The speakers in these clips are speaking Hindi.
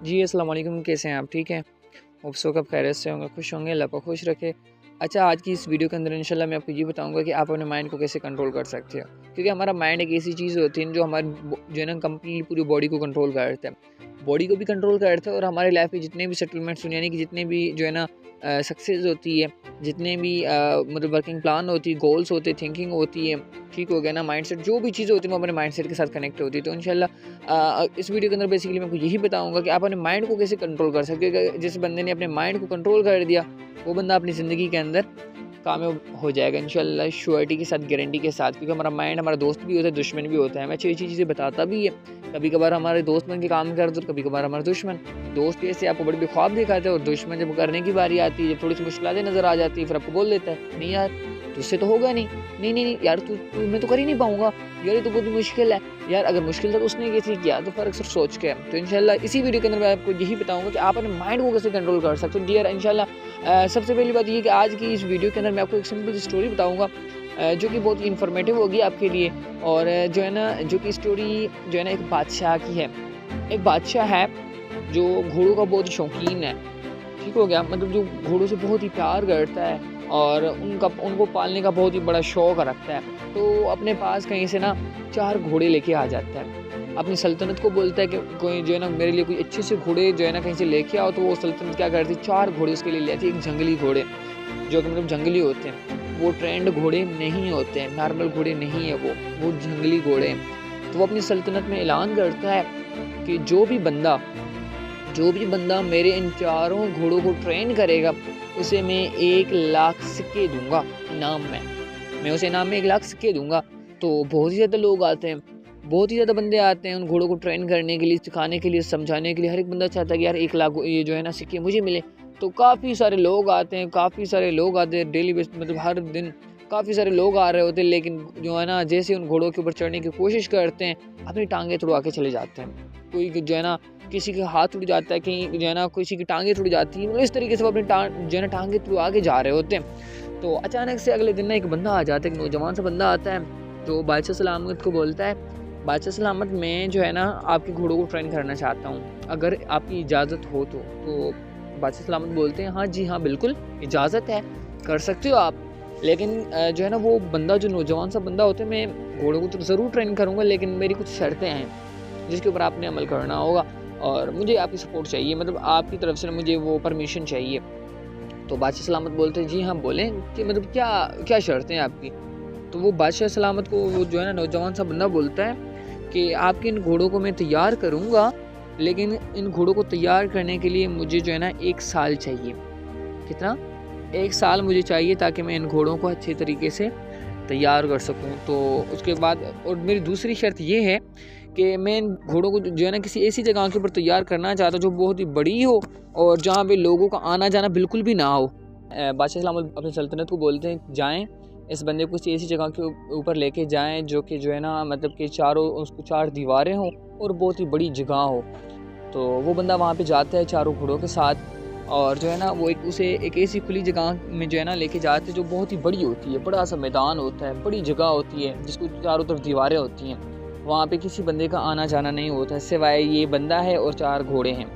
जी, अस्सलाम वालेकुम, कैसे हैं आप? ठीक हैं? होप सो कब खैरियत से होंगे, खुश होंगे, अल्लाह पाक खुश रखे। अच्छा, आज की इस वीडियो के अंदर इंशाल्लाह मैं आपको ये बताऊँगा कि आप अपने माइंड को कैसे कंट्रोल कर सकते हो। क्योंकि हमारा माइंड एक ऐसी चीज़ होती है जो हमारी जो है ना कंप्लीटली पूरी बॉडी को कंट्रोल करता है। बॉडी को भी कंट्रोल करता है और हमारी लाइफ में जितने भी सेटलमेंट्स यानी कि जितने भी जो है ना सक्सेस होती है, जितने भी मतलब वर्किंग प्लान होती है, गोल्स होते हैं, थिंकिंग होती है, ठीक हो गया ना, माइंडसेट जो भी चीज़ें होती हैं वो हमारे माइंडसेट के साथ कनेक्ट होती है। तो इंशाल्लाह इस वीडियो के अंदर बेसिकली मैं आपको यही बताऊंगा कि आप अपने माइंड को कैसे कंट्रोल कर सकते हो। जिस बंदे ने अपने माइंड को कंट्रोल कर दिया वो बंदा अपनी ज़िंदगी के अंदर कामयाब हो जाएगा इंशाल्लाह, श्योरिटी के साथ, गारंटी के साथ। क्योंकि हमारा माइंड हमारा दोस्त भी होता है, दुश्मन भी होता है, हमें अच्छी अच्छी चीज़ें बताता भी है। कभी कभार हमारे दोस्त बन के काम करते और कभी कभार हमारा दुश्मन। दोस्त कैसे आपको बड़े बड़े ख्वाब दिखाते हैं और दुश्मन जब करने की बारी आती है, जब थोड़ी सी मुश्किलें नज़र आ जाती है, फिर आपको बोल देता है नहीं यार तुझसे तो होगा नहीं, नहीं नहीं नहीं यार तू मैं तो कर ही नहीं पाऊंगा, यार ये तो बहुत मुश्किल है। यार अगर मुश्किल था तो उसने कैसे किया, तो फ़र्क सिर्फ सोच के है। तो इंशाल्लाह इसी वीडियो के अंदर मैं आपको यही बताऊंगा कि आप अपने माइंड को कैसे कंट्रोल कर सकते हो। डियर इंशाल्लाह सबसे पहली बात ये कि आज की इस वीडियो के अंदर मैं आपको एक सिंपल स्टोरी बताऊंगा जो कि बहुत ही इन्फॉर्मेटिव होगी आपके लिए। और जो है ना, जो कि स्टोरी जो है ना एक बादशाह की है। एक बादशाह है जो घोड़ों का बहुत शौकीन है, ठीक हो गया, मतलब जो घोड़ों से बहुत ही प्यार करता है और उनको पालने का बहुत ही बड़ा शौक़ रखता है। तो अपने पास कहीं से ना 4 घोड़े लेके आ जाता है। अपनी सल्तनत को बोलता है कि कोई जो है ना मेरे लिए कोई अच्छे से घोड़े जो है ना कहीं से लेके आओ। तो वो सल्तनत क्या करती है, 4 घोड़े उसके लिए ले आती है। एक जंगली घोड़े जो कि मतलब जंगली होते हैं, वो ट्रेंड घोड़े नहीं होते हैं, नॉर्मल घोड़े नहीं है, वो जंगली घोड़े हैं। तो वो अपनी सल्तनत में ऐलान करता है कि जो भी बंदा मेरे इन 4 घोड़ों को ट्रेन करेगा उसे मैं 1 लाख सिक्के दूंगा इनाम में। मैं उसे इनाम में 1 लाख सिक्के दूंगा। तो बहुत ही ज़्यादा लोग आते हैं, बहुत ही ज़्यादा बंदे आते हैं उन घोड़ों को ट्रेन करने के लिए, सिखाने के लिए, समझाने के लिए। हर एक बंदा चाहता है कि यार 1 लाख ये जो है ना सिक्के मुझे मिले। तो काफ़ी सारे लोग आते हैं डेली बेस, मतलब हर दिन काफ़ी सारे लोग आ रहे होते हैं। लेकिन जो है ना जैसे उन घोड़ों के ऊपर चढ़ने की कोशिश करते हैं अपनी टांगें तुड़वा के चले जाते हैं। कोई जो है ना किसी का हाथ टूट जाता है, कहीं जो है ना किसी की टांगें टूट जाती है। मतलब इस तरीके से वो अपनी जो है ना टांगें तुड़वा के जा रहे होते हैं। तो अचानक से अगले दिन ना एक बंदा आ जाता है, एक नौजवान सा बंदा आता है जो बादशाह सलामत को बोलता है, बादशाह सलामत मैं जो है ना आपके घोड़ों को ट्रेन करना चाहता हूँ, अगर आपकी इजाज़त हो तो बादशाह सलामत बोलते हैं हाँ जी हाँ बिल्कुल इजाज़त है, कर सकते हो आप। लेकिन जो है ना वो बंदा, जो नौजवान सा बंदा होता है, मैं घोड़ों को तो ज़रूर ट्रेन करूँगा लेकिन मेरी कुछ शर्तें हैं जिसके ऊपर आपने अमल करना होगा और मुझे आपकी सपोर्ट चाहिए, मतलब आपकी तरफ से मुझे वो परमिशन चाहिए। तो बादशाह सलामत बोलते हैं जी हाँ बोलें कि मतलब क्या क्या शर्तें हैं आपकी। तो वो बादशाह सलामत को वो जो है ना नौजवान सा बंदा बोलता है कि आपके इन घोड़ों को मैं तैयार करूँगा, लेकिन इन घोड़ों को तैयार करने के लिए मुझे जो है ना 1 साल चाहिए। कितना? 1 साल मुझे चाहिए ताकि मैं इन घोड़ों को अच्छे तरीके से तैयार कर सकूं। तो उसके बाद और मेरी दूसरी शर्त ये है कि मैं इन घोड़ों को जो है ना किसी ऐसी जगह के ऊपर तैयार करना चाहता हूँ जो बहुत ही बड़ी हो और जहाँ पे लोगों का आना जाना बिल्कुल भी ना हो। बादशाह सलामत अपनी सल्तनत को बोलते हैं जाएँ इस बंदे को किसी ऐसी जगह के ऊपर लेके जाएँ जो कि जो है ना मतलब कि चारों उसको 4 दीवारें हों और बहुत ही बड़ी जगह हो। तो वो बंदा वहाँ पे जाता है 4 घोड़ों के साथ और जो है ना वो उसे एक ऐसी खुली जगह में जो है ना लेके जाते हैं जो बहुत ही बड़ी होती है, बड़ा सा मैदान होता है, बड़ी जगह होती है जिसको चारों तरफ दीवारें होती हैं। वहाँ पे किसी बंदे का आना जाना नहीं होता है सिवाय ये बंदा है और 4 घोड़े हैं।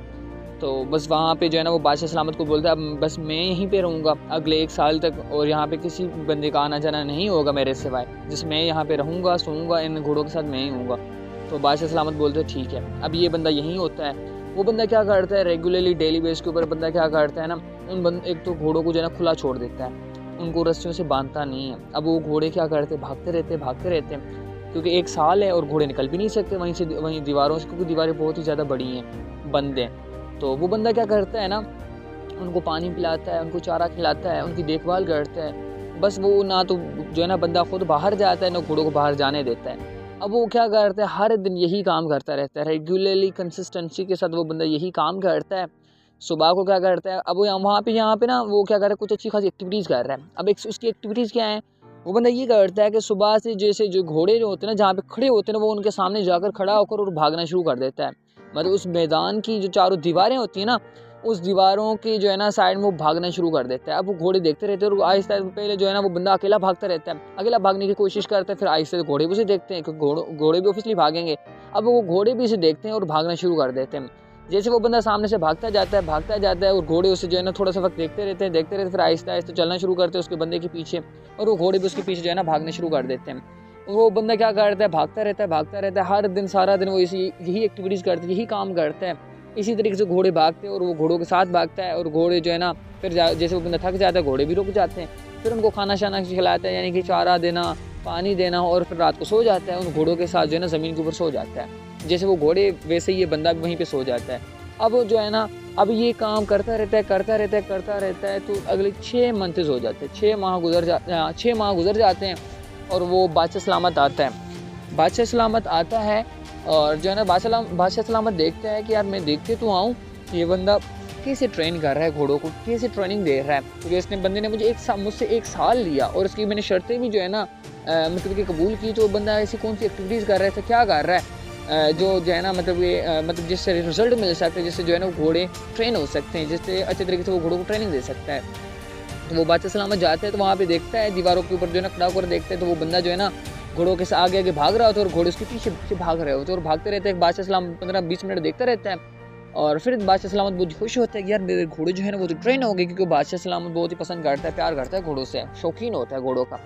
तो बस वहाँ पे जो है ना वो बादशाह सलामत को बोलता है अब बस मैं यहीं पे रहूँगा अगले 1 साल तक और यहाँ पे किसी बंदे का आना जाना नहीं होगा मेरे सिवाय, जिस मैं यहाँ पे रहूँगा, सोऊंगा, इन घोड़ों के साथ मैं ही हूँगा। तो बादशाह सलामत बोलते हैं ठीक है। अब ये बंदा यहीं होता है। वो बंदा क्या करता है, रेगुलरली डेली बेस के ऊपर बंदा क्या करता है ना, एक तो घोड़ों को जो है ना खुला छोड़ देता है, उनको रस्सियों से बांधता नहीं है। अब वो घोड़े क्या करते हैं, भागते रहते हैं क्योंकि 1 साल है और घोड़े निकल भी नहीं सकते वहीं दीवारों से, क्योंकि दीवारें बहुत ही ज़्यादा बड़ी हैं, बंद हैं। तो वो बंदा क्या करता है ना, उनको पानी पिलाता है, उनको चारा खिलाता है, उनकी देखभाल करता है। बस वो ना तो जो है ना बंदा खुद बाहर जाता है ना घोड़ों को बाहर जाने देता है। अब वो क्या करता है, हर दिन यही काम करता रहता है, रेगुलरली कंसिस्टेंसी के साथ वो बंदा यही काम करता है। सुबह को क्या करता है, अब वो यहाँ पे ना वो क्या कर रहा है, कुछ अच्छी खासी एक्टिविटीज़ कर रहा है। अब एक उसकी एक्टिविटीज़ क्या है, वो बंदा ये करता है कि सुबह से जैसे जो घोड़े जो होते हैं ना जहाँ पे खड़े होते हैं ना, वो उनके सामने जाकर खड़ा होकर और भागना शुरू कर देता है। मतलब उस मैदान की जो चारों दीवारें होती हैं ना, उस दीवारों की जो है ना साइड में वो भागना शुरू कर देता है। अब वो घोड़े देखते रहते हैं और आहिस्ता पहले जो है ना वो बंदा अकेला भागता रहता है, अकेला भागने की कोशिश करता है, फिर आहिस्ता घोड़े भी उसे देखते हैं कि घोड़े भी ऑब्वियसली भागेंगे। अब वो घोड़े भी इसे देखते हैं और भागना शुरू कर देते हैं। जैसे वो बंदा सामने से भागता जाता है और घोड़े उसे जो है ना थोड़ा सा वक्त देखते रहते फिर आहिस्ता आहिस्ता चलना शुरू करते हैं उसके बंदे के पीछे, और वो घोड़े भी उसके पीछे जो है ना भागने शुरू कर देते हैं। वो बंदा क्या करता है, भागता रहता है हर दिन, सारा दिन वो यही एक्टिविटीज़ करता है, यही काम करता है। इसी तरीके से घोड़े भागते हैं और वो घोड़ों के साथ भागता है, और घोड़े जो है ना फिर जैसे वो बंदा थक जाता है घोड़े भी रुक जाते हैं। फिर उनको खाना शाना खिलाता है, यानी कि चारा देना, पानी देना, और फिर रात को सो जाता है उन घोड़ों के साथ जो है ना ज़मीन के ऊपर सो जाता है। जैसे वो घोड़े वैसे ही ये बंदा भी वहीं पे सो जाता है। अब वो जो है ना अब ये काम करता रहता है तो अगले 6 मंथ्स हो जाते हैं, 6 माह गुजर जाते हैं और वो बादशाह सलामत आता है और जो है ना बादशाह सलामत देखता है कि यार मैं देखते तो आऊँ ये बंदा कैसे ट्रेन कर रहा है घोड़ों को, कैसे ट्रेनिंग दे रहा है, क्योंकि इसने बंदे ने मुझसे 1 साल लिया और उसकी मैंने शर्तें भी जो है ना मतलब कि कबूल की। तो बंदा ऐसी कौन सी एक्टिविटीज़ कर रहा है, क्या कर रहा है जो है ना मतलब जिससे रिजल्ट मिल सकता है, जिससे जो है ना घोड़े ट्रेन हो सकते हैं, जिससे अच्छे तरीके से वो घोड़ों को ट्रेनिंग दे सकता है। तो वो बादशाह सलामत जाते हैं तो वहाँ पे देखता है दीवारों के ऊपर जो है ना खड़ा होकर देखते हैं, तो वो बंदा जो है ना घोड़ों के आगे भाग रहा होता है और घोड़े उसके पीछे भाग रहे होते हैं और भागते रहते हैं। बादशाह सलामत 15-20 मिनट देखता रहता है और फिर बादशाह सलामत बहुत खुश होता है कि यार मेरे घोड़े जो है ना वो तो ट्रेन हो गए, क्योंकि बादशाह सलामत बहुत ही पसंद करता है, प्यार करता है घोड़ों से, शौकीन होता है घोड़ों का।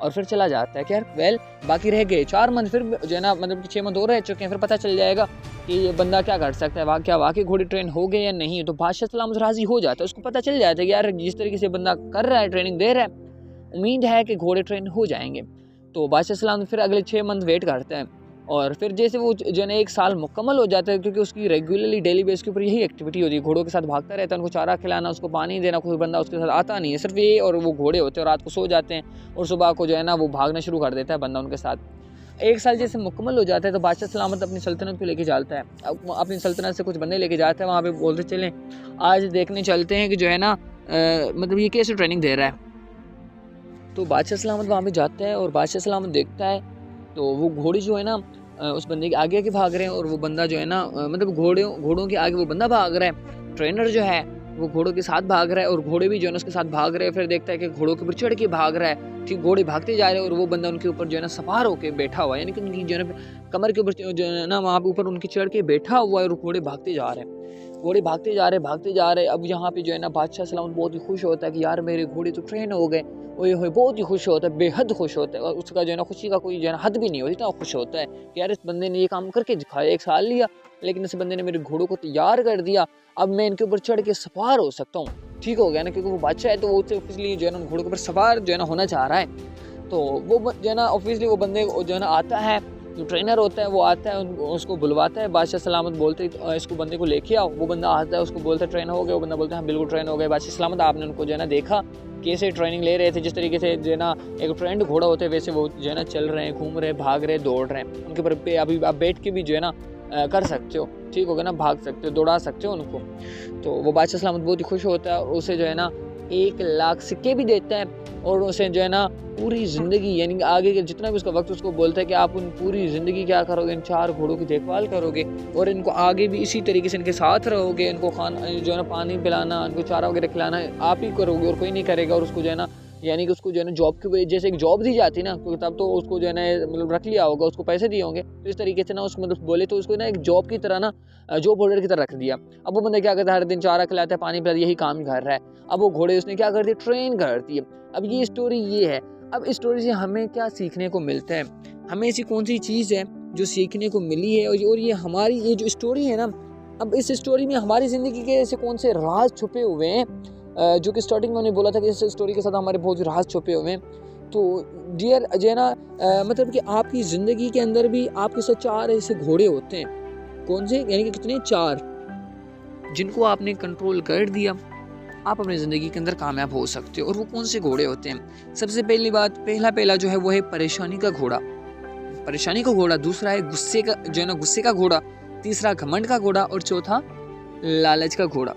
और फिर चला जाता है कि यार बाकी रह गए 4 मंथ, फिर जो है ना मतलब कि 6 मंथ और रह चुके हैं, फिर पता चल जाएगा कि ये बंदा क्या कर सकता है, क्या वाकई घोड़े ट्रेन हो गए या नहीं। तो बादशाह सलामत राजी हो जाता है, उसको पता चल जाता है कि यार जिस तरीके से बंदा कर रहा है, ट्रेनिंग दे रहा है, उम्मीद है कि घोड़े ट्रेन हो जाएंगे। तो बादशाह सलामत फिर अगले 6 मंथ वेट करता है और फिर जैसे वो जो है ना 1 साल मुकम्मल हो जाता है, क्योंकि उसकी रेगुलरली डेली बेस के ऊपर यही एक्टिविटी होती है, घोड़ों के साथ भागता रहता है, उनको चारा खिलाना, उसको पानी देना, कोई बंदा उसके साथ आता नहीं है, सिर्फ ये और वो घोड़े होते हैं और रात को सो जाते हैं और सुबह को जो है ना वो भागना शुरू कर देता है बंदा उनके साथ। 1 साल जैसे मुकम्मल हो जाता है तो बादशाह सलामत अपनी सल्तनत को लेके जाता है, अपनी सल्तनत से कुछ बंदे लेके जाता है, वहाँ पे बोलते चलें आज देखने चलते हैं कि जो है ना मतलब ये कैसे ट्रेनिंग दे रहा है। तो बादशाह सलामत वहाँ पे जाता है और बादशाह सलामत देखता है तो वो घोड़े जो है ना उस बंदे के आगे भाग रहे हैं और वो बंदा जो है ना मतलब घोड़ों के आगे वो बंदा भाग रहा है, ट्रेनर जो है वो घोड़ों के साथ भाग रहा है और घोड़े भी जो है ना उसके साथ भाग रहे हैं। फिर देखता है कि घोड़ों के ऊपर चढ़ के भाग रहा है, ठीक घोड़े भागते जा रहे हैं और वो बंदा उनके ऊपर जो है ना सवार होकर बैठा हुआ है, यानी कि उनकी जो है ना कमर के ऊपर जो है ना वहाँ पे ऊपर उनके चढ़ के बैठा हुआ है और घोड़े भागते जा रहे हैं, भागते जा रहे हैं। अब यहाँ पे जो है ना बादशाह सलामत बहुत ही खुश होता है कि यार मेरे घोड़े तो ट्रेन हो गए, ओए होए बहुत ही खुश होता है, बेहद खुश होता है और उसका जो है ना खुशी का कोई जो है ना हद भी नहीं होती, इतना खुश होता है कि यार इस बंदे ने ये काम करके दिखाया, 1 साल लिया लेकिन इस बंदे ने मेरे घोड़ों को तैयार कर दिया, अब मैं इनके ऊपर चढ़ के सवार हो सकता हूँ। ठीक हो गया ना, क्योंकि वो बादशाह है तो वो ऑब्वियसली जो है ना घोड़ों के ऊपर सवार जो है ना होना चाह रहा है। तो वो जो है ना ऑब्वियसली वो बंदे जो है ना आता है, जो ट्रेनर होता है वो आता है, उसको बुलवाता है, बादशाह सलामत बोलते इसको बंदे को लेके आओ, वो बंदा आता है, उसको बोलता है ट्रेन हो गया, वो बंदा बोलता है हाँ बिल्कुल ट्रेन हो गए। बादशाह सलामत आपने उनको जो है ना देखा कैसे ट्रेनिंग ले रहे थे, जिस तरीके से जो है ना एक ट्रेंड घोड़ा होते हैं वैसे वो जो है ना चल रहे हैं, घूम रहे हैं, भाग रहे हैं, दौड़ रहे हैं, उनके ऊपर अभी आप बैठ के भी जो है ना कर सकते हो, ठीक हो गया ना, भाग सकते हो, दौड़ा सकते हो उनको। तो वो बादशाह सलामत बहुत ही खुश होता है और उसे जो है ना 1 लाख सिक्के भी देता है और उसे जो है ना पूरी ज़िंदगी यानी कि आगे के जितना भी उसका वक्त उसको बोलता है कि आप उन पूरी ज़िंदगी क्या करोगे, इन 4 घोड़ों की देखभाल करोगे और इनको आगे भी इसी तरीके से इनके साथ रहोगे, इनको खाना जो है ना पानी पिलाना, इनको चारा वगैरह खिलाना आप ही करोगे और कोई नहीं करेगा। और उसको जो है ना यानी कि उसको जो है ना जॉब की जैसे एक जॉब दी जाती है ना, क्योंकि तब तो उसको जो है ना मतलब रख लिया होगा, उसको पैसे दिए होंगे, तो इस तरीके से ना उसको मतलब बोले तो उसको ना एक जॉब की तरह ना जॉब होल्डर की तरह रख दिया। अब वो बंदा क्या करता है, हर दिन चारा खिलाता है, पानी पिलाता है, यही काम कर रहा है। अब वो घोड़े उसने क्या कर दिया, ट्रेन करती है। अब ये स्टोरी ये है। अब इस स्टोरी से हमें क्या सीखने को मिलता है, हमें ऐसी कौन सी चीज़ है जो सीखने को मिली है और ये हमारी ये जो स्टोरी है ना, अब इस स्टोरी में हमारी ज़िंदगी के ऐसे कौन से राज छुपे हुए हैं, जो कि स्टार्टिंग में उन्होंने बोला था कि इस स्टोरी के साथ हमारे बहुत राज छुपे हुए हैं। तो डियर अजैना मतलब कि आपकी ज़िंदगी के अंदर भी आपके साथ 4 ऐसे घोड़े होते हैं। कौन से, यानी कि कितने, 4, जिनको आपने कंट्रोल कर दिया आप अपनी ज़िंदगी के अंदर कामयाब हो सकते हो। और वो कौन से घोड़े होते हैं? सबसे पहली बात, पहला जो है वो है परेशानी का घोड़ा, दूसरा है गुस्से का जो है ना गुस्से का घोड़ा, तीसरा घमंड का घोड़ा और चौथा लालच का घोड़ा।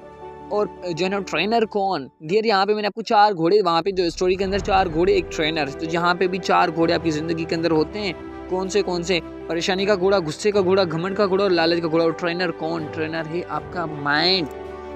और जो है ना ट्रेनर कौन, डियर यहाँ पे मैंने आपको 4 घोड़े, वहाँ पे जो स्टोरी के अंदर 4 घोड़े एक ट्रेनर, तो यहाँ पे भी 4 घोड़े आपकी ज़िंदगी के अंदर होते हैं। कौन से परेशानी का घोड़ा, गुस्से का घोड़ा, घमंड का घोड़ा और लालच का घोड़ा। और ट्रेनर कौन? ट्रेनर है आपका माइंड।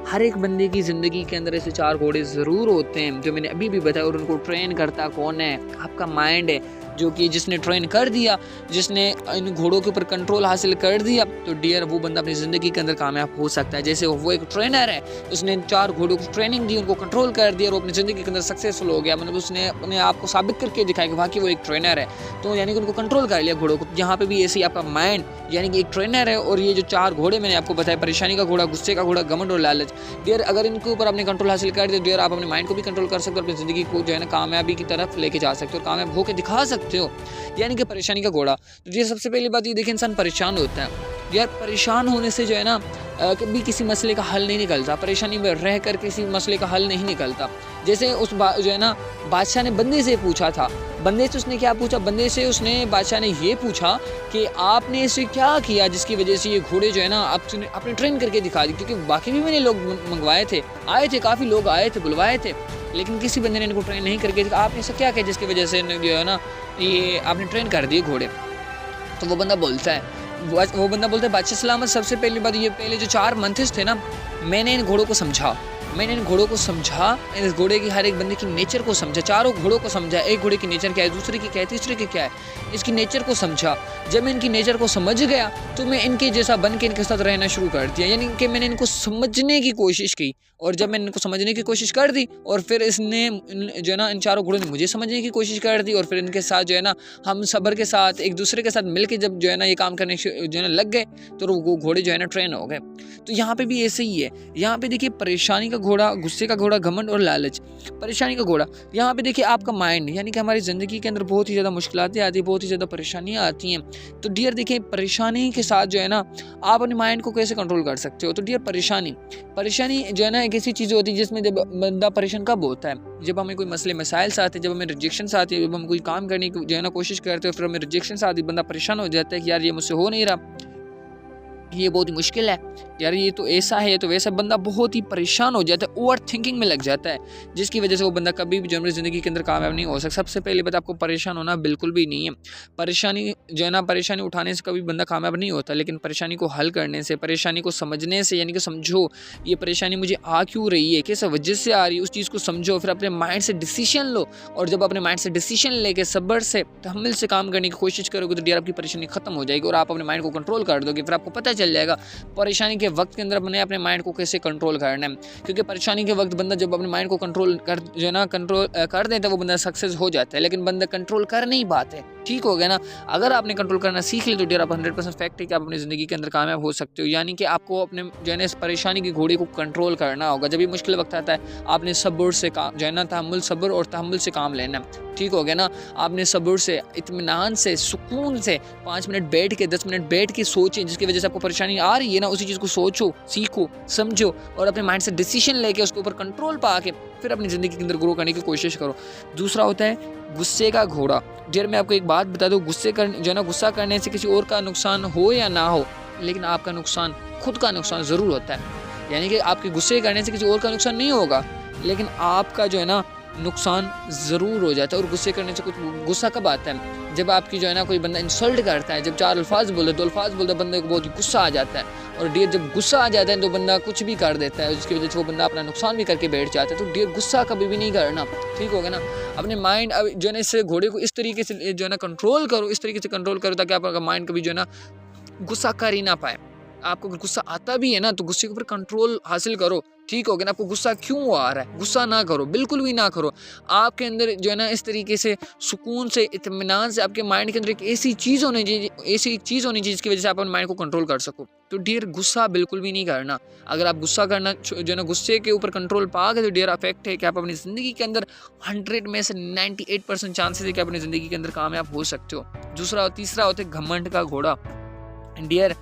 हर एक बंदे की ज़िंदगी के अंदर ऐसे 4 घोड़े ज़रूर होते हैं जो मैंने अभी भी बताया, और उनको ट्रेन करता कौन है? आपका माइंड है। जो कि जिसने ट्रेन कर दिया, जिसने इन घोड़ों के ऊपर कंट्रोल हासिल कर दिया, तो डियर वो बंदा अपनी ज़िंदगी के अंदर कामयाब हो सकता है। जैसे वो एक ट्रेनर है, उसने 4 घोड़ों को ट्रेनिंग दी, उनको कंट्रोल कर दिया और वो अपनी ज़िंदगी के अंदर सक्सेसफुल हो गया। मतलब उसने अपने आप को साबित करके दिखाया कि वाकई वो एक ट्रेनर है, तो यानी कि उनको कंट्रोल कर लिया घोड़ों को। यहाँ पे भी ऐसे ही आपका माइंड यानी कि एक ट्रेनर है, और ये जो 4 घोड़े मैंने आपको बताया, परेशानी का घोड़ा, गुस्से का घोड़ा, घमंड और लालच, डियर अगर इनके ऊपर आपने कंट्रोल हासिल कर दिया, डियर आप अपने माइंड को भी कंट्रोल कर सकते हो, अपनी ज़िंदगी को जो है ना कामयाबी की तरफ लेके जा सकते हो, कामयाब होकर दिखा सकते हो। यानी कि परेशानी का घोड़ा। तो ये सबसे पहली बात ये देखिए, इंसान परेशान होता है यार। परेशान होने से जो है ना कभी किसी मसले का हल नहीं निकलता, परेशानी में रह कर किसी मसले का हल नहीं निकलता। जैसे जो है ना बादशाह ने बंदे से पूछा था, बंदे से उसने क्या पूछा, बंदे से उसने बादशाह ने ये पूछा कि आपने इसे क्या किया जिसकी वजह से ये घोड़े जो है ना आपने ट्रेन करके दिखा दी, क्योंकि बाकी भी मैंने लोग मंगवाए थे, आए थे, काफ़ी लोग आए थे, बुलवाए थे, लेकिन किसी बंदे ने इनको ट्रेन नहीं करके दिखा। आपने ऐसा क्या किया जिसकी वजह से जो है ना ये आपने ट्रेन कर दिए घोड़े। तो वो बंदा बोलता है बादशाह सलामत, सबसे पहली बात ये, पहले जो 4 मंथ्स थे ना, मैंने इन घोड़ों को समझा, इस घोड़े की हर एक बंदे की नेचर को समझा, 4 घोड़ों को समझा, एक घोड़े की नेचर क्या है, दूसरे की क्या है, तीसरे की क्या है, इसकी नेचर को समझा। जब मैं इनकी नेचर को समझ गया तो मैं इनके जैसा बन के इनके साथ रहना शुरू कर दिया, यानी कि मैंने इनको समझने की कोशिश की, और जब मैंने इनको समझने की कोशिश कर दी और फिर इसने जो है ना इन 4 घोड़ों ने मुझे समझने की कोशिश कर दी, और फिर इनके साथ जो है ना हम सब्र के साथ एक दूसरे के साथ मिलके जब जो है ना ये काम करने जो है ना लग गए, तो वो घोड़े जो है ना ट्रेन हो गए। तो यहाँ पे भी ऐसे ही है, यहाँ पे देखिए परेशानी का घोड़ा, गुस्से का घोड़ा, घमंड और लालच। परेशानी का घोड़ा, यहाँ पे देखिए आपका माइंड, यानी कि हमारी ज़िंदगी के अंदर बहुत ही ज़्यादा मुश्किलातें आती हैं, बहुत ही ज़्यादा परेशानियाँ आती हैं। तो डियर देखिए परेशानी के साथ जो है ना आप अपने माइंड को कैसे कंट्रोल कर सकते हो। तो डियर परेशानी जो है ना एक ऐसी चीज़ होती है जिसमें जब बंदा परेशान कब होता है, जब हमें कोई मसले मसाइल से आते हैं, जब हमें रिजेक्शन आती है, जब हम कोई काम करने की जो है ना कोशिश करते हैं, फिर हमें रिजेक्शन आती है, बंदा परेशान हो जाता है कि यार ये मुझसे हो नहीं रहा, ये बहुत ही मुश्किल है यार, ये तो ऐसा है तो वैसा, बंदा बहुत ही परेशान हो जाता है, ओवर थिंकिंग में लग जाता है, जिसकी वजह से वो बंदा कभी भी जनरल ज़िंदगी के अंदर कामयाब नहीं हो सकता। सबसे पहले बात, आपको परेशान होना बिल्कुल भी नहीं है। परेशानी जो है ना, परेशानी उठाने से कभी बंदा कामयाब नहीं होता, लेकिन परेशानी को हल करने से, परेशानी को समझने से, यानी कि समझो ये परेशानी मुझे आ क्यों रही है, किस वजह से आ रही है, उस चीज़ को समझो, फिर अपने माइंड से डिसीजन लो, और जब अपने माइंड से डिसीजन लेके सब्र से, तहम्मुल से काम करने की कोशिश करोगे, तो डियर आपकी परेशानी खत्म हो जाएगी और आप अपने माइंड को कंट्रोल कर दोगे। फिर आपको पता चल जाएगा परेशानी के वक्त के अंदर अपने माइंड को कैसे कंट्रोल करना है, क्योंकि परेशानी के वक्त बंदा जब अपने माइंड को कंट्रोल कर देता है, वो बंदा सक्सेस हो जाता है, लेकिन बंदा कंट्रोल कर नहीं पाते। ठीक हो गया ना। अगर आपने कंट्रोल करना सीख लिया तो डियर आप 100% फैक्ट है कि आप अपनी ज़िंदगी के अंदर कामयाब हो सकते हो। यानी कि आपको अपने जो है ना इस परेशानी की घोड़े को कंट्रोल करना होगा। जब भी मुश्किल वक्त आता है आपने सब्र से काम जो है ना सब्र और तहम्मुल से काम लेना। ठीक हो गया ना। आपने सब्र से, इत्मीनान से, सुकून से 5 मिनट बैठ के 10 मिनट बैठ के सोचें, जिसकी वजह से आपको परेशानी आ रही है ना, उसी चीज़ को सोचो, सीखो, समझो और अपने माइंड से डिसीजन लेके उसके ऊपर कंट्रोल पा के फिर अपनी ज़िंदगी के अंदर ग्रो करने की कोशिश करो। दूसरा होता है गुस्से का घोड़ा। डियर मैं आपको एक बात बता दूं, गुस्सा करने से किसी और का नुकसान हो या ना हो, लेकिन आपका नुकसान, खुद का नुकसान ज़रूर होता है। यानी कि आपके गुस्से करने से किसी और का नुकसान नहीं होगा, लेकिन आपका जो है ना नुकसान ज़रूर हो जाता है। और गुस्से करने से कुछ, गुस्सा कब आता है जब आपकी जो है ना कोई बंदा इंसल्ट करता है, जब 4 अल्फाज बोले, 2 अल्फाज बोलता है, बंदे को बहुत ही गुस्सा आ जाता है। और डियर जब गुस्सा आ जाता है तो बंदा कुछ भी कर देता है, जिसकी वजह से वो बंदा अपना नुकसान भी करके बैठ जाता है। तो डियर गुस्सा कभी भी नहीं करना। ठीक हो गया ना। अपने माइंड जो है ना इस घोड़े को इस तरीके से जो है ना कंट्रोल करो, इस तरीके से कंट्रोल करो ताकि आपका माइंड कभी जो है ना गुस्सा कर ही ना पाए। आपको अगर गुस्सा आता भी है ना तो गुस्से के ऊपर कंट्रोल हासिल करो। ठीक हो गया ना। आपको गुस्सा क्यों आ रहा है, गुस्सा ना करो, बिल्कुल भी ना करो। आपके अंदर जो है ना इस तरीके से सुकून से, इत्मीनान से आपके माइंड के अंदर एक ऐसी चीज़ होनी चाहिए जिसकी वजह से आप अपने माइंड को कंट्रोल कर सको। तो डियर गुस्सा बिल्कुल भी नहीं करना। अगर आप गुस्सा करना जो है ना गुस्से के ऊपर कंट्रोल पा गए तो डियर अफेक्ट है कि आप अपनी ज़िंदगी के अंदर 100 में से 98% चांसेस है कि अपनी ज़िंदगी के अंदर कामयाब हो सकते हो। तीसरा होता है घमंड का घोड़ा। डियर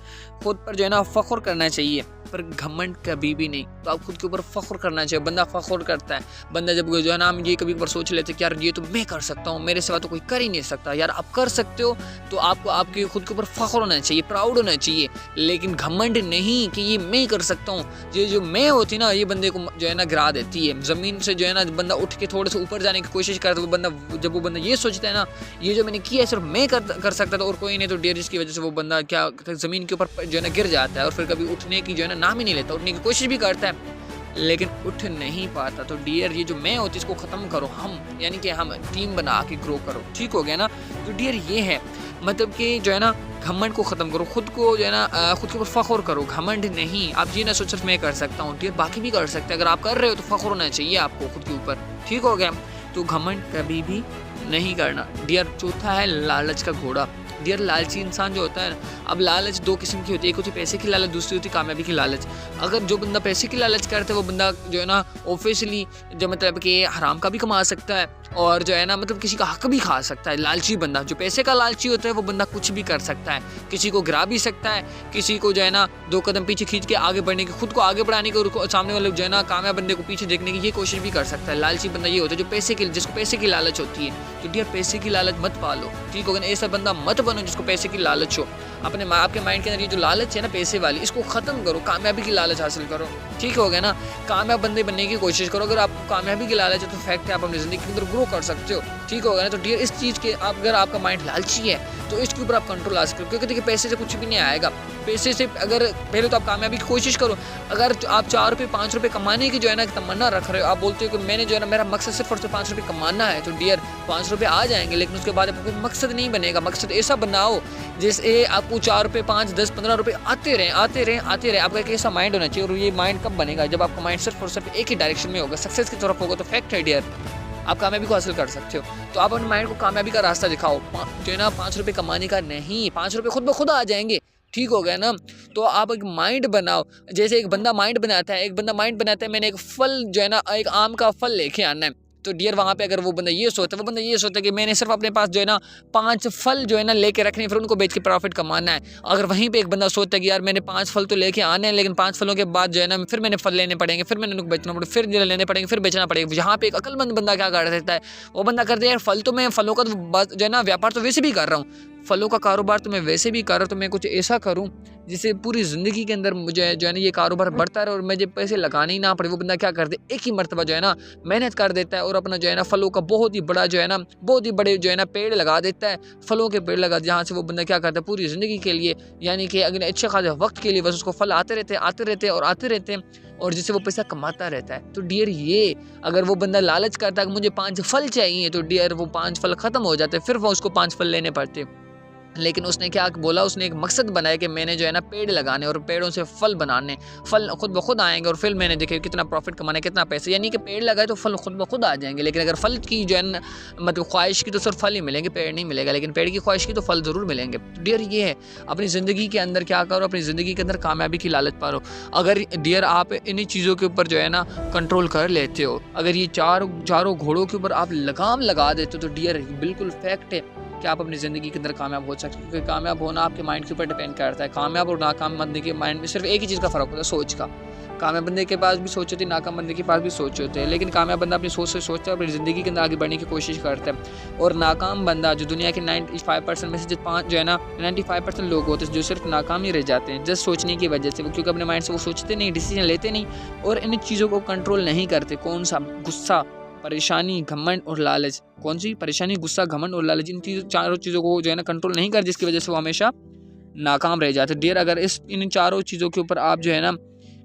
खुद पर जो है ना फख्र करना चाहिए, पर घमंड कभी भी नहीं। तो आप खुद के ऊपर फख्र करना चाहिए। बंदा फख्र करता है, बंदा जब जो है ना हम ये कभी पर सोच लेते कि यार ये तो मैं कर सकता हूँ, मेरे सिवा तो कोई कर ही नहीं सकता। यार आप कर सकते हो तो आपको आपके खुद के ऊपर फख्र होना चाहिए, प्राउड होना चाहिए, लेकिन घमंड नहीं कि ये मैं कर सकता हूँ। ये जो मैं होती ना ये बंदे को जो है ना गिरा देती है ज़मीन से। जो है ना बंदा उठ के थोड़े से ऊपर जाने की कोशिश करता है, जब वो बंदा ये सोचता है ना ये जो मैंने किया सिर्फ मैं कर सकता था और कोई नहीं, तो डियर इसकी वजह से वो बंदा क्या ज़मीन के ऊपर जो है ना गिर जाता है और फिर कभी उठने की जो है ना नाम ही नहीं लेता, उठने की कोशिश भी करता है लेकिन उठ नहीं पाता। तो डियर ये जो मैं होती इसको ख़त्म करो, हम यानी कि हम टीम बना के ग्रो करो, ठीक हो गया ना। तो डियर ये है मतलब कि जो है ना घमंड को ख़त्म करो, खुद को जो है ना खुद के ऊपर फ़ख्र करो, घमंड नहीं। आप ये ना सोचो सिर्फ मैं कर सकता हूँ, डियर बाकी भी कर सकते हैं। अगर आप कर रहे हो तो फ़ख्र होना चाहिए आपको खुद के ऊपर, ठीक हो गया। तो घमंड कभी भी नहीं करना। डियर चौथा है लालच का घोड़ा। डियर लालची इंसान जो होता है, अब लालच दो किस्म की होती है, एक होती है पैसे की लालच, दूसरी होती है कामयाबी की लालच। अगर जो बंदा पैसे की लालच करता है वो बंदा जो है ना ऑब्वियसली जो मतलब कि हराम का भी कमा सकता है और जो है ना मतलब किसी का हक भी खा सकता है। लालची बंदा जो पैसे का लालची होता है वो बंदा कुछ भी कर सकता है, किसी को गिरा भी सकता है, किसी को जो है ना 2 कदम पीछे खींच के आगे बढ़ने की, खुद को आगे बढ़ाने की, सामने वाले जो है ना कामयाब बंदे को पीछे देखने की ये कोशिश भी कर सकता है। लालची बंदा ये होता है जो जिसको पैसे की लालच होती है। तो डियर पैसे की लालच मत पालो, ठीक होगा ना। ऐसा बंदा मत बनो जिसको पैसे की लालच हो। आपके माइंड के अंदर ये जो लालच है ना पैसे वाली, इसको खत्म करो, कामयाबी की लालच हासिल करो, ठीक हो गया ना। कामयाब बंदे बनने की कोशिश करो। अगर आपको कामयाबी की लालच है तो फैक्ट है आप अपनी ज़िंदगी के अंदर ग्रो कर सकते हो, ठीक होगा ना। तो डियर इस चीज़ के अगर आपका माइंड लालची है तो इसके ऊपर आप कंट्रोल हासिल करो, क्योंकि देखिए पैसे से कुछ भी नहीं आएगा। पैसे से अगर पहले तो आप कामयाबी की कोशिश करो। अगर आप 4 रुपये 5 रुपये कमाने की जो है ना तमन्ना रख रहे हो, आप बोलते हो कि मैंने जो है ना मेरा मकसद सिर्फ और सिर्फ 5 रुपये कमाना है, तो डियर 5 रुपये आ जाएंगे, लेकिन उसके बाद आपको मकसद नहीं बनेगा। मकसद ऐसा बनाओ जैसे आपको 4 रुपये 5 10 15 रुपये आते रहे। आपका एक ऐसा माइंड होना चाहिए। और ये माइंड कब बनेगा? जब आपका माइंड सिर्फ और सिर्फ एक ही डायरेक्शन में होगा, सक्सेस की तरफ होगा। तो फैक्ट है डियर आप कामयाबी को हासिल कर सकते हो। तो आप अपने माइंड को कामयाबी का रास्ता दिखाओ, जो है ना 5 रुपये कमाने का नहीं, 5 रुपये खुद ब खुद आ जाएंगे, ठीक हो गया ना। तो आप एक माइंड बनाओ, जैसे एक बंदा माइंड बनाता है, मैंने एक फल जो है ना एक आम का फल लेके आना है। तो डियर वहाँ पे अगर वो बंदा ये सोचता है कि मैंने सिर्फ अपने पास जो है ना 5 फल जो है ना लेके रखने, फिर उनको बेच के प्रॉफिट कमाना है। अगर वहीं पे एक बंदा सोचता है कि यार मैंने 5 फल तो लेके आने हैं, लेकिन 5 फलों के बाद जो है ना फिर मैंने फल लेने पड़ेंगे, फिर मैंने उनको बेचना पड़ेगा, फिर लेने पड़ेंगे, फिर बेचना पड़ेगा। यहाँ पे एक अकलमंद बंदा क्या कर देता है, वो बंदा करता है यार फलों का जो है ना व्यापार तो वैसे भी कर रहा हूँ, फलों का कारोबार तो मैं वैसे भी कर रहा हूँ, तो मैं कुछ ऐसा करूँ जिससे पूरी ज़िंदगी के अंदर मुझे जो है ना ये कारोबार बढ़ता रहे और मुझे पैसे लगाने ही ना पड़े। वो बंदा क्या करते एक ही मरतबा जो है ना मेहनत कर देता है और अपना जो है ना फलों का बहुत ही बड़े जो है ना पेड़ लगा देता है, फलों के पेड़ लगा, जहाँ से वो बंदा क्या करता है पूरी ज़िंदगी के लिए, यानी कि अगले अच्छे खासे वक्त के लिए बस उसको फल आते रहते हैं और जिससे वो पैसा कमाता रहता है। तो डियर ये अगर वो बंदा लालच करता है कि मुझे 5 फल चाहिए, तो डियर वो 5 फल ख़त्म हो जाते हैं, फिर वो उसको 5 फल लेने पड़ते। लेकिन उसने क्या बोला, उसने एक मकसद बनाया कि मैंने जो है ना पेड़ लगाने और पेड़ों से फल बनाने, फल खुद ब खुद आएंगे और फिर मैंने देखे कितना प्रॉफिट कमाना है, कितना पैसे, यानी कि पेड़ लगाए तो फल खुद ब खुद आ जाएंगे। लेकिन अगर फल की जो है ना मतलब ख्वाहिश की तो सिर्फ फल ही मिलेंगे, पेड़ नहीं मिलेगा, लेकिन पेड़ की ख्वाहिश की तो फल ज़रूर मिलेंगे। तो डियर ये है अपनी ज़िंदगी के अंदर क्या करो, अपनी ज़िंदगी के अंदर कामयाबी की लालच पारो। अगर डियर आप इन्हीं चीज़ों के ऊपर जो है ना कंट्रोल कर लेते हो, अगर ये चारों घोड़ों के ऊपर आप लगाम लगा देते हो, तो डियर बिल्कुल फैक्ट है कि आप अपनी ज़िंदगी के अंदर कामयाब हो सकते हो। क्योंकि कामयाब होना आपके माइंड के ऊपर डिपेंड करता है। कामयाब और नाकाम बंदे के माइंड में सिर्फ एक ही चीज़ का फ़र्क होता है, सोच का। कामयाब बंदे के पास भी सोच होती है, नाकाम बंदे के पास भी सोच होते हैं, लेकिन कामयाब बंदा अपनी सोच से सोचता है, अपनी ज़िंदगी के अंदर आगे बढ़ने की कोशिश करता है। और नाकाम बंदा जो दुनिया के 95% में से जो है ना 95% लोग होते हैं जो सिर्फ नाकाम ही रह जाते हैं जस्ट सोचने की वजह से। वो क्योंकि अपने माइंड से वो सोचते नहीं, डिसीजन लेते नहीं और इन चीज़ों को कंट्रोल नहीं करते। कौन सा? गुस्सा, परेशानी, घमंड और लालच। कौन सी? परेशानी, गुस्सा, घमंड और लालच। इन चारों चीज़ों को जो है ना कंट्रोल नहीं कर, जिसकी वजह से वो हमेशा नाकाम रह जाते। डियर अगर इन चारों चीज़ों के ऊपर आप जो है ना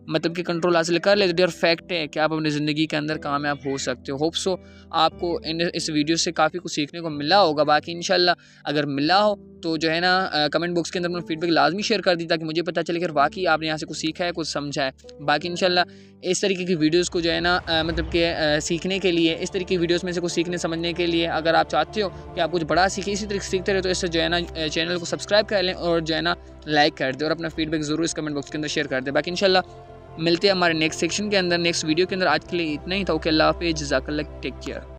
मतलब कि कंट्रोल हासिल कर ले, तो डियर फैक्ट है कि आप अपनी ज़िंदगी के अंदर कामयाब हो सकते हो। होप सो आपको इस वीडियो से काफ़ी कुछ सीखने को मिला होगा। बाकी इंशाल्लाह अगर मिला हो तो जो है ना कमेंट बॉक्स के अंदर अपना फीडबैक लाजमी शेयर कर दी, ताकि मुझे पता चले कि वाकई आपने यहाँ से कुछ सीखा है, कुछ समझा है। बाकी इंशाल्लाह इस तरीके की वीडियोज़ को जो है ना मतलब कि सीखने के लिए, इस तरीके की वीडियोज़ में से कुछ सीखने समझने के लिए, अगर आप चाहते हो कि आप कुछ बड़ा सीखें, इसी तरीके से सीखते रहे, तो इससे जो है ना चैनल को सब्सक्राइब कर लें और जो है ना लाइक कर दें और अपना फीडबैक ज़रूर इस कमेंट बॉक्स के अंदर शेयर कर दें। बाकी इंशाल्लाह मिलते हैं हमारे नेक्स्ट सेक्शन के अंदर, नेक्स्ट वीडियो के अंदर। आज के लिए इतना ही था। ओके, अल्लाह हाफ़िज़, जज़ाकल्लाह, टेक केयर।